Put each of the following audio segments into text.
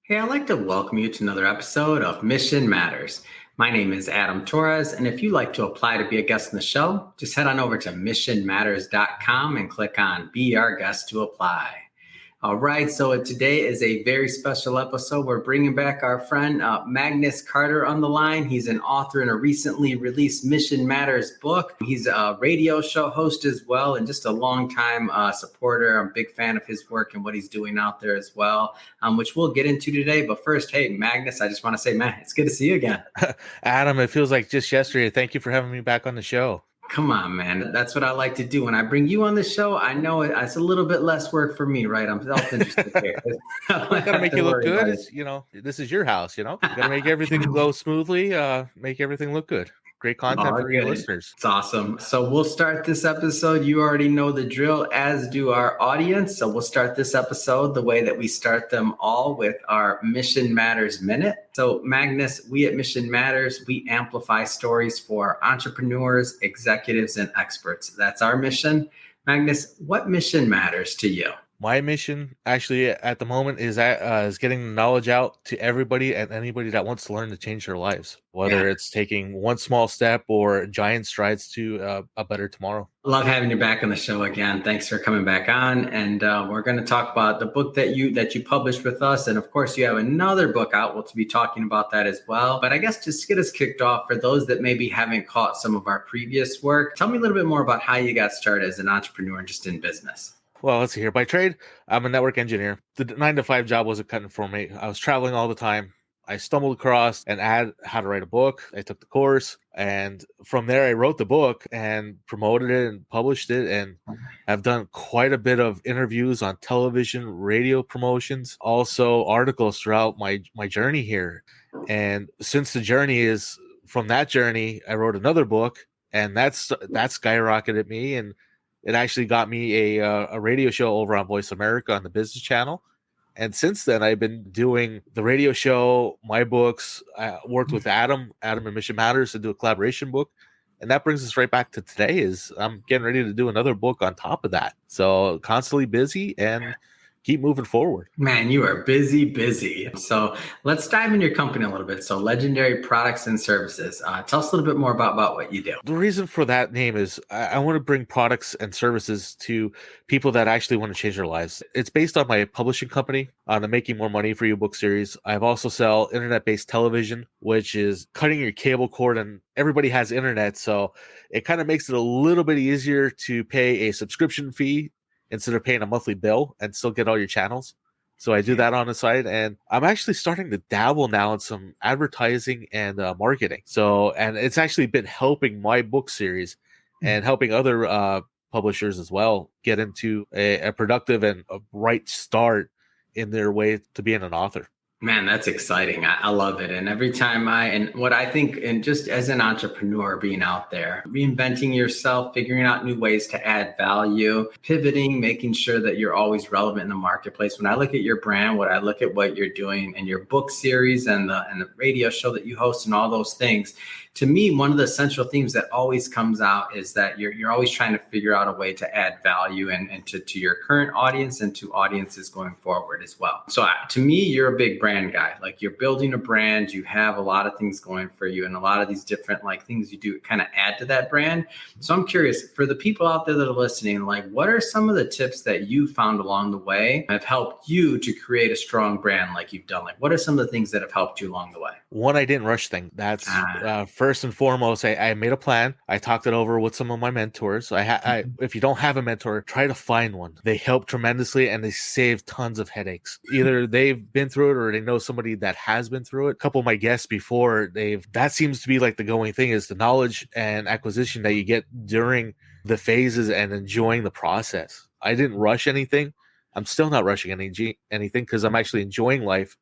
Hey, I'd like to welcome you to another episode of Mission Matters. My name is Adam Torres, and if you'd like to apply to be a guest on the show, just head on over to missionmatters.com and click on Be Our Guest to apply. All right, so today is a very special episode. We're bringing back our friend Magnus Carter on the line. He's an author in a recently released Mission Matters book. He's a radio show host as well, and just a longtime supporter. I'm a big fan of his work and what he's doing out there as well, which we'll get into today. But first, hey, Magnus, I just want to say, man, it's good to see you again. Adam, it feels like just yesterday. Thank you for having me back on the show. Come on, man. That's what I like to do. When I bring you on the show, I know it's a little bit less work for me, right? I'm self-interested here. I got to make you look good. This is your house, You got to make everything go smoothly, make everything look good. Great content for your listeners. It's awesome. So we'll start this episode. You already know the drill, as do our audience. So we'll start this episode the way that we start them all, with our Mission Matters Minute. So Magnus, we at Mission Matters, we amplify stories for entrepreneurs, executives, and experts. That's our mission. Magnus, what mission matters to you? My mission, actually, at the moment, is getting knowledge out to everybody and anybody that wants to learn to change their lives, whether it's taking one small step or giant strides to a better tomorrow. Love having you back on the show again. Thanks for coming back on. And we're going to talk about the book that you published with us. And of course, you have another book out. We'll be talking about that as well. But I guess just to get us kicked off, for those that maybe haven't caught some of our previous work, tell me a little bit more about how you got started as an entrepreneur just in business. Well, let's see here. By trade, I'm a network engineer. The 9-to-5 job wasn't cutting for me. I was traveling all the time. I stumbled across an ad how to write a book. I took the course, and from there I wrote the book and promoted it and published it, and I've done quite a bit of interviews on television, radio promotions, also articles throughout my journey here. And since from that journey, I wrote another book, and that skyrocketed me, and it actually got me a radio show over on Voice America on the Business Channel. And since then, I've been doing the radio show, my books. I worked with Adam and Mission Matters to do a collaboration book. And that brings us right back to today, is I'm getting ready to do another book on top of that. So constantly busy and keep moving forward. Man, you are busy. So let's dive into your company a little bit. So Legendary Products and Services. Tell us a little bit more about what you do. The reason for that name is I want to bring products and services to people that actually want to change their lives. It's based on my publishing company, on the Making More Money for You book series. I've also sell internet-based television, which is cutting your cable cord, and everybody has internet. So it kind of makes it a little bit easier to pay a subscription fee instead of paying a monthly bill and still get all your channels. So I do that on the side, and I'm actually starting to dabble now in some advertising and marketing. So, and it's actually been helping my book series and helping other publishers as well get into a productive and a right start in their way to being an author. Man, that's exciting. I love it. And every time what I think, and just as an entrepreneur being out there, reinventing yourself, figuring out new ways to add value, pivoting, making sure that you're always relevant in the marketplace. When I look at your brand, when I look at what you're doing and your book series and the radio show that you host and all those things, to me, one of the central themes that always comes out is that you're always trying to figure out a way to add value and to your current audience and to audiences going forward as well. So to me, you're a big brand guy. Like, you're building a brand, you have a lot of things going for you, and a lot of these different things you do kind of add to that brand. So I'm curious, for the people out there that are listening, what are some of the tips that you found along the way have helped you to create a strong brand like you've done? What are some of the things that have helped you along the way? One, I didn't rush things. That's first and foremost. I made a plan. I talked it over with some of my mentors. If you don't have a mentor, try to find one. They help tremendously, and they save tons of headaches. Either they've been through it or they know somebody that has been through it. A couple of my guests before, that seems to be the going thing, is the knowledge and acquisition that you get during the phases and enjoying the process. I didn't rush anything. I'm still not rushing anything because I'm actually enjoying life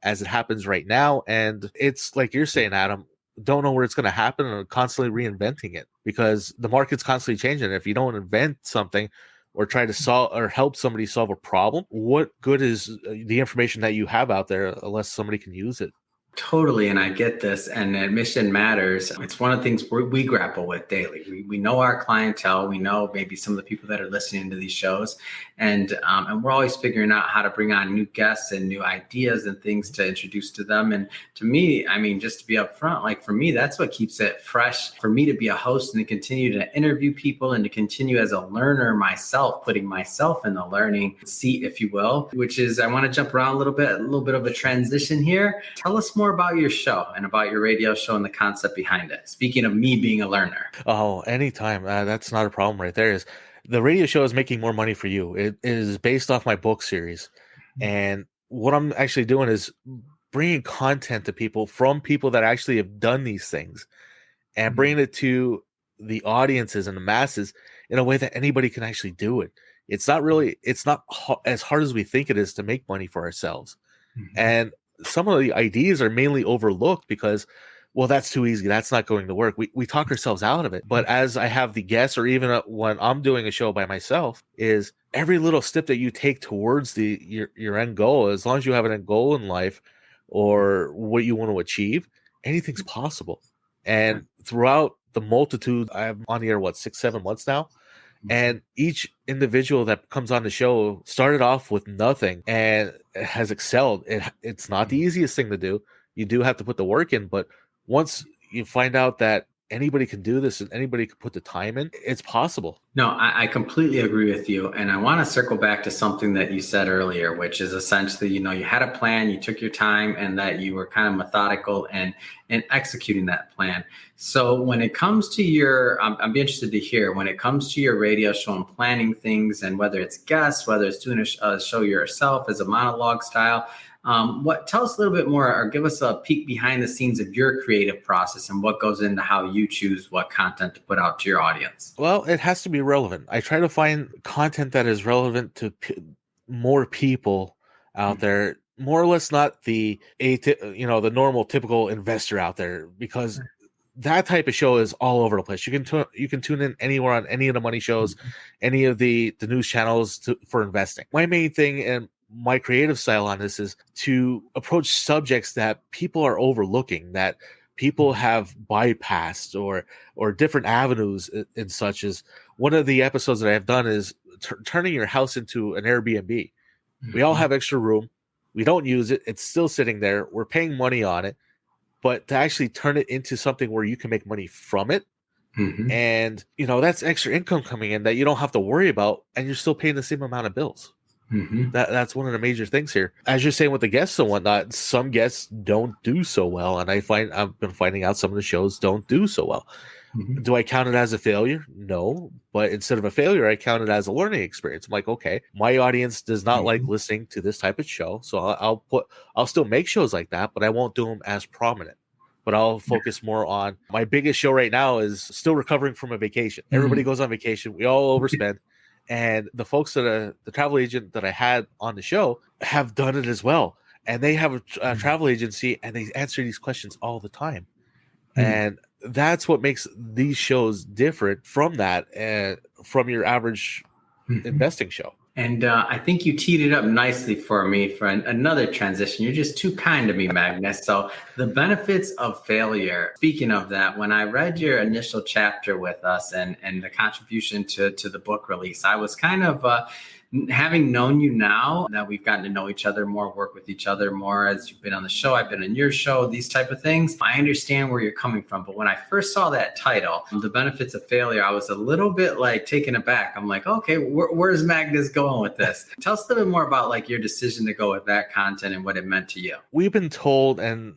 as it happens right now. And it's like you're saying, Adam, don't know where it's going to happen, and constantly reinventing it, because the market's constantly changing. If you don't invent something or try to solve or help somebody solve a problem, what good is the information that you have out there unless somebody can use it? Totally, and I get this, and admission matters. It's one of the things we grapple with daily. We know our clientele, we know maybe some of the people that are listening to these shows, and we're always figuring out how to bring on new guests and new ideas and things to introduce to them. And to me, I mean, just to be upfront, like for me, that's what keeps it fresh. For me to be a host and to continue to interview people and to continue as a learner myself, putting myself in the learning seat, if you will, which is I want to jump around a little bit of a transition here. Tell us more about your show and about your radio show and the concept behind it. Speaking of me being a learner. Oh, anytime. That's not a problem right there. Is the radio show is making more money for you. It is based off my book series. And what I'm actually doing is bringing content to people from people that actually have done these things and bringing it to the audiences and the masses in a way that anybody can actually do it. It's not as hard as we think it is to make money for ourselves. And some of the ideas are mainly overlooked because, well, that's too easy. That's not going to work. We talk ourselves out of it. But as I have the guests, or even when I'm doing a show by myself, is every little step that you take towards your end goal, as long as you have an end goal in life or what you want to achieve, anything's possible. And throughout the multitude, I'm on the air, 6-7 months now. And each individual that comes on the show started off with nothing and has excelled. It's not the easiest thing to do. You do have to put the work in, but once you find out that anybody can do this and anybody can put the time in, it's possible. No, I completely agree with you. And I want to circle back to something that you said earlier, which is essentially, you had a plan, you took your time, and that you were kind of methodical and executing that plan. So when it comes to I'd be interested to hear, when it comes to your radio show and planning things, and whether it's guests, whether it's doing a show yourself as a monologue style, tell us a little bit more, or give us a peek behind the scenes of your creative process and what goes into how you choose what content to put out to your audience. Well, it has to be relevant. I try to find content that is relevant to more people out there, more or less not the normal typical investor out there, because that type of show is all over the place. You can tune in anywhere on any of the money shows, any of the news channels for investing. My main thing and my creative style on this is to approach subjects that people are overlooking, that people have bypassed, or different avenues and such. As one of the episodes that I've done is turning your house into an Airbnb. We all have extra room. We don't use it. It's still sitting there. We're paying money on it, but to actually turn it into something where you can make money from it. And, that's extra income coming in that you don't have to worry about, and you're still paying the same amount of bills. That's one of the major things here. As you're saying with the guests and whatnot, some guests don't do so well, and I've been finding out some of the shows don't do so well. Do I count it as a failure? No, but instead of a failure, I count it as a learning experience. I'm like, okay, my audience does not like listening to this type of show, so I'll still make shows like that, but I won't do them as prominent. But I'll focus more on my biggest show right now is still recovering from a vacation. Everybody goes on vacation. We all overspend. And the folks the travel agent that I had on the show have done it as well. And they have a travel agency, and they answer these questions all the time. And that's what makes these shows different from from your average investing show. And I think you teed it up nicely for me for another transition. You're just too kind to me, Magnus. So the benefits of failure. Speaking of that, when I read your initial chapter with us and the contribution to the book release, I was kind of having known you now that we've gotten to know each other more, work with each other more as you've been on the show, I've been on your show, these type of things. I understand where you're coming from. But when I first saw that title, The Benefits of Failure, I was a little bit taken aback. I'm like, okay, where's Magnus going with this? Tell us a little bit more about your decision to go with that content and what it meant to you. We've been told and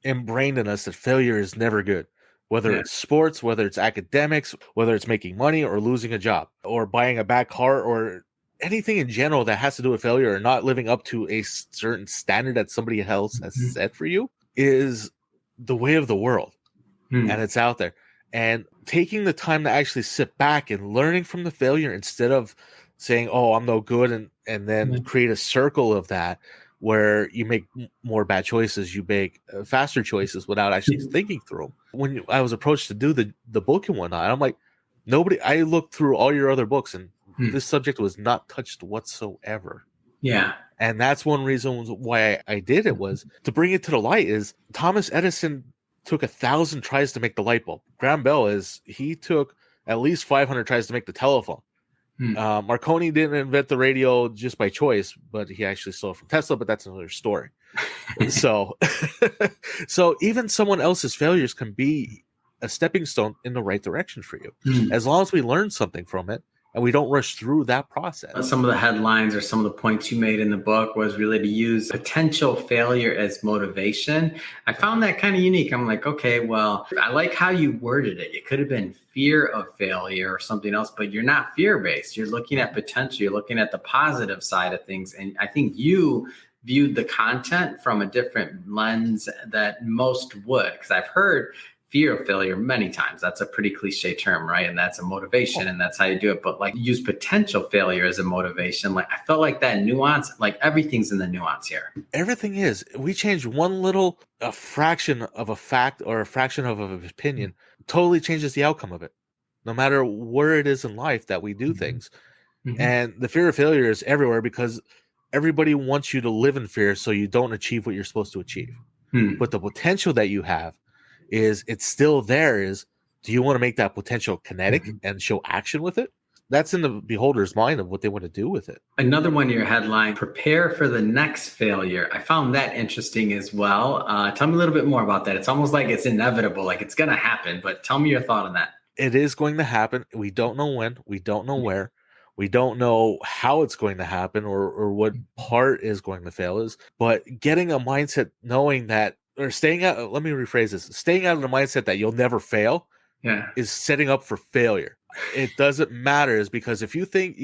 ingrained in us that failure is never good. Whether it's sports, whether it's academics, whether it's making money or losing a job or buying a bad car or anything in general that has to do with failure or not living up to a certain standard that somebody else has set for you is the way of the world. And it's out there. And taking the time to actually sit back and learning from the failure instead of saying, oh, I'm no good, and then create a circle of that where you make more bad choices, you make faster choices without actually thinking through them. When I was approached to do the book and whatnot, I'm like, I looked through all your other books and this subject was not touched whatsoever. Yeah. And that's one reason why I did it, was to bring it to the light. Is Thomas Edison took 1,000 tries to make the light bulb. Graham Bell he took at least 500 tries to make the telephone. Hmm. Marconi didn't invent the radio just by choice, but he actually stole it from Tesla, but that's another story. So, so even someone else's failures can be a stepping stone in the right direction for you, as long as we learn something from it and we don't rush through that process. Some of the headlines or some of the points you made in the book was really to use potential failure as motivation. I found that kind of unique. I'm like, okay, well, I like how you worded it. It could have been fear of failure or something else, but you're not fear-based. You're looking at potential. You're looking at the positive side of things. And I think you viewed the content from a different lens that most would, because I've heard fear of failure many times. That's a pretty cliche term, right? And that's a motivation, and that's how you do it. But like, use potential failure as a motivation. Like, I felt like that nuance, like everything's in the nuance here. Everything is. We change one little a fraction of a fact or a fraction of an opinion, totally changes the outcome of it, no matter where it is in life that we do things. And the fear of failure is everywhere, because everybody wants you to live in fear so you don't achieve what you're supposed to achieve. But the potential that you have it's still there. Do you want to make that potential kinetic and show action with it? That's in the beholder's mind of what they want to do with it. Another one in your headline, prepare for the next failure. I found that interesting as well. Tell me a little bit more about that. It's almost like it's inevitable, like it's going to happen, but tell me your thought on that. It is going to happen. We don't know when, we don't know where, we don't know how it's going to happen or what part is going to fail is, but getting a mindset knowing that, or staying out, let me rephrase this, staying out of the mindset that you'll never fail is setting up for failure. It doesn't matter, is because if you think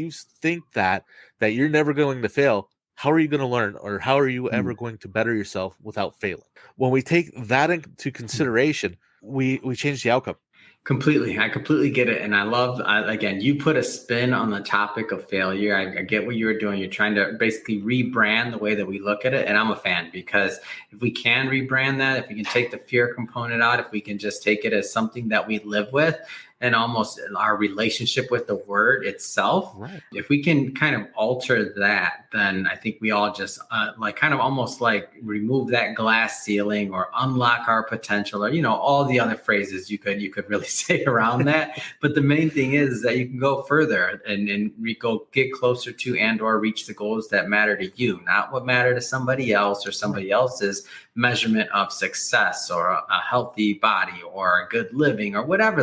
that you're never going to fail, how are you going to learn, or how are you ever going to better yourself without failing? When we take that into consideration, we change the outcome. Completely. I completely get it. And I love, again, you put a spin on the topic of failure. I get what you were doing. You're trying to basically rebrand the way that we look at it. And I'm a fan, because if we can rebrand that, if we can take the fear component out, if we can just take it as something that we live with, and almost our relationship with the word itself. Right. If we can kind of alter that, then I think we all just like kind of almost like remove that glass ceiling or unlock our potential, or, you know, all the other phrases you could really say around that. But the main thing is that you can go further and go get closer to and or reach the goals that matter to you, not what matter to somebody else or somebody else's measurement of success or a healthy body or a good living or whatever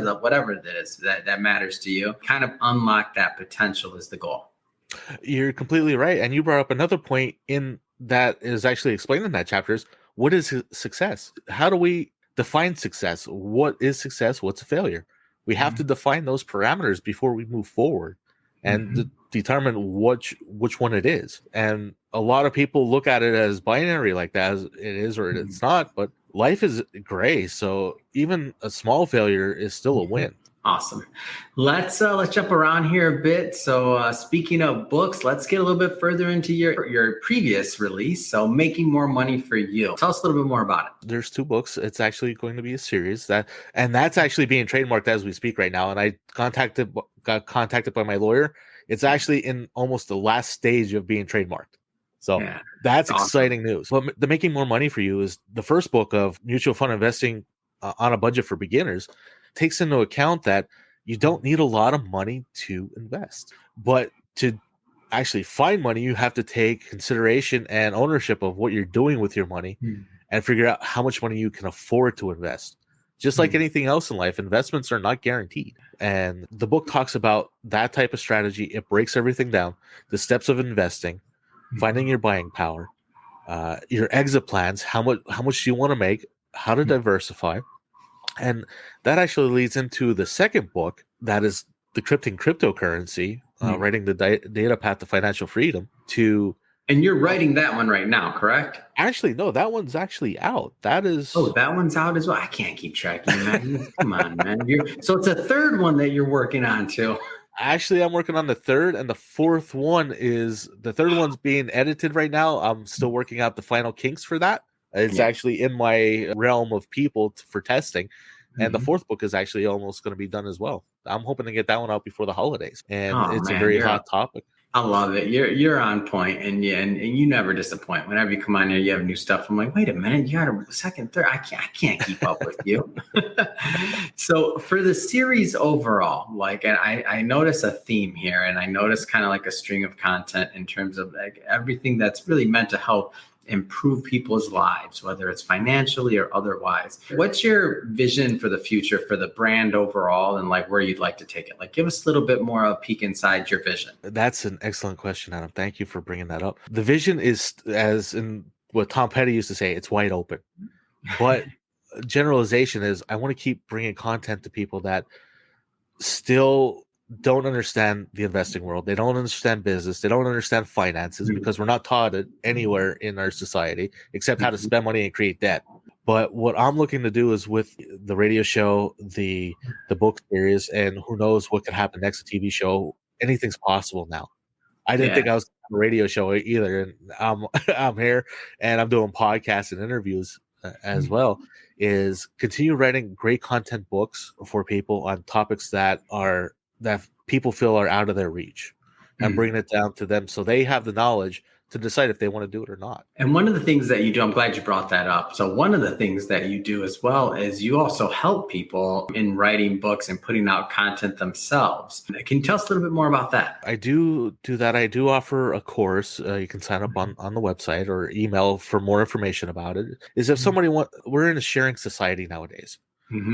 it is that matters to you. Kind of unlock that potential is the goal. You're completely right. And you brought up another point in that is actually explained in that chapter is, what is success? How do we define success? What is success? What's a failure? We have to define those parameters before we move forward and determine which one it is. And a lot of people look at it as binary, like that, as it is or it's not, but life is gray. So even a small failure is still a win. Awesome. Let's jump around here a bit. So speaking of books, let's get a little bit further into your previous release. So Making More Money for You. Tell us a little bit more about it. There's 2 books. It's actually going to be a series that's actually being trademarked as we speak right now. And I got contacted by my lawyer. It's actually in almost the last stage of being trademarked. So that's awesome. Exciting news. But the Making More Money for You is the first book of mutual fund investing on a budget for beginners. Takes into account that you don't need a lot of money to invest, but to actually find money, you have to take consideration and ownership of what you're doing with your money and figure out how much money you can afford to invest. Just like anything else in life, investments are not guaranteed. And the book talks about that type of strategy. It breaks everything down, the steps of investing, finding your buying power, your exit plans, how much do you want to make, how to diversify. And that actually leads into the second book, that is Decrypting Cryptocurrency, writing the data path to financial freedom. And you're writing that one right now, correct? Actually, no, that one's actually out. That one's out as well. I can't keep track of that. Come on, man. So it's a third one that you're working on too. Actually, I'm working on the third, and the third one's being edited right now. I'm still working out the final kinks for that. It's actually in my realm of people for testing. And the fourth book is actually almost going to be done as well. I'm hoping to get that one out before the holidays. And it's a very hot topic. I love it. You're on point, and and you never disappoint. Whenever you come on here, you have new stuff. I'm like, wait a minute, you got a second, third. I can't keep up with you. So for the series overall, like, and I notice a theme here, and I notice kind of like a string of content in terms of like everything that's really meant to help improve people's lives, whether it's financially or otherwise. What's your vision for the future for the brand overall, and like where you'd like to take it? Like, give us a little bit more of a peek inside your vision. That's an excellent question, Adam. Thank you for bringing that up. The vision is, as in what Tom Petty used to say, it's wide open. But generalization is, I want to keep bringing content to people that still don't understand the investing world. They don't understand business. They don't understand finances because we're not taught it anywhere in our society except how to spend money and create debt. But what I'm looking to do is with the radio show, the book series, and who knows what could happen next, a TV show, anything's possible now. I didn't think I was on a radio show either. And I'm here and I'm doing podcasts and interviews as well. Is continue writing great content books for people on topics that people feel are out of their reach, and bringing it down to them so they have the knowledge to decide if they want to do it or not. And one of the things that you do, I'm glad you brought that up. So one of the things that you do as well is you also help people in writing books and putting out content themselves. Can you tell us a little bit more about that? I do that. I do offer a course. You can sign up on the website or email for more information about it. Is if somebody we're in a sharing society nowadays.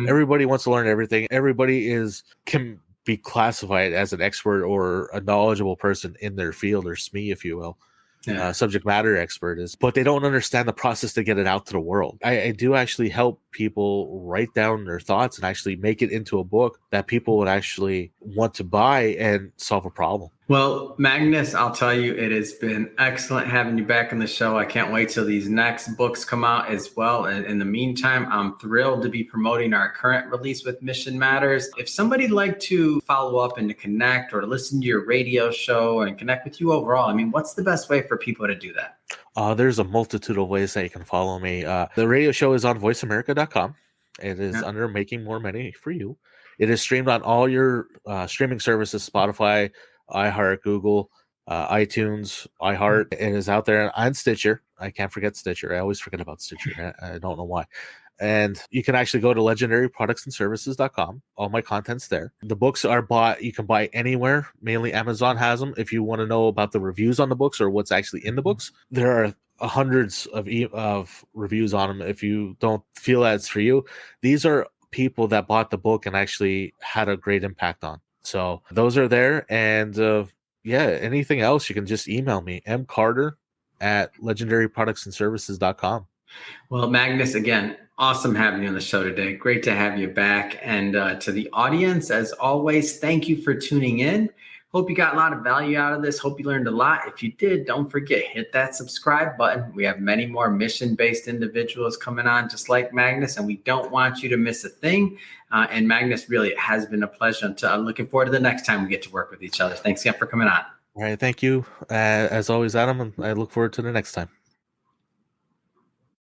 Everybody wants to learn everything. Everybody can be classified as an expert or a knowledgeable person in their field, or SME, if you will. Subject matter expert is, but they don't understand the process to get it out to the world. I do actually help people write down their thoughts and actually make it into a book that people would actually want to buy and solve a problem. Well, Magnus, I'll tell you, it has been excellent having you back on the show. I can't wait till these next books come out as well. And in the meantime, I'm thrilled to be promoting our current release with Mission Matters. If somebody'd like to follow up and to connect or to listen to your radio show and connect with you overall, I mean, what's the best way for people to do that? There's a multitude of ways that you can follow me. The radio show is on voiceamerica.com. It is under Making More Money for You. It is streamed on all your streaming services, Spotify, iHeart, Google, iTunes, iHeart. It is out there on Stitcher. I can't forget Stitcher. I always forget about Stitcher. I don't know why. And you can actually go to legendaryproductsandservices.com. All my content's there. The books are bought. You can buy anywhere. Mainly Amazon has them. If you want to know about the reviews on the books or what's actually in the books, there are hundreds of reviews on them. If you don't feel that it's for you, these are people that bought the book and actually had a great impact on. So those are there. And anything else, you can just email me, mcarter@legendaryproductsandservices.com. Well, Magnus, again, awesome having you on the show today. Great to have you back. And to the audience, as always, thank you for tuning in. Hope you got a lot of value out of this. Hope you learned a lot. If you did, don't forget, hit that subscribe button. We have many more mission-based individuals coming on just like Magnus, and we don't want you to miss a thing. And Magnus, really, it has been a pleasure. I'm looking forward to the next time we get to work with each other. Thanks again for coming on. All right. Thank you, as always, Adam, and I look forward to the next time.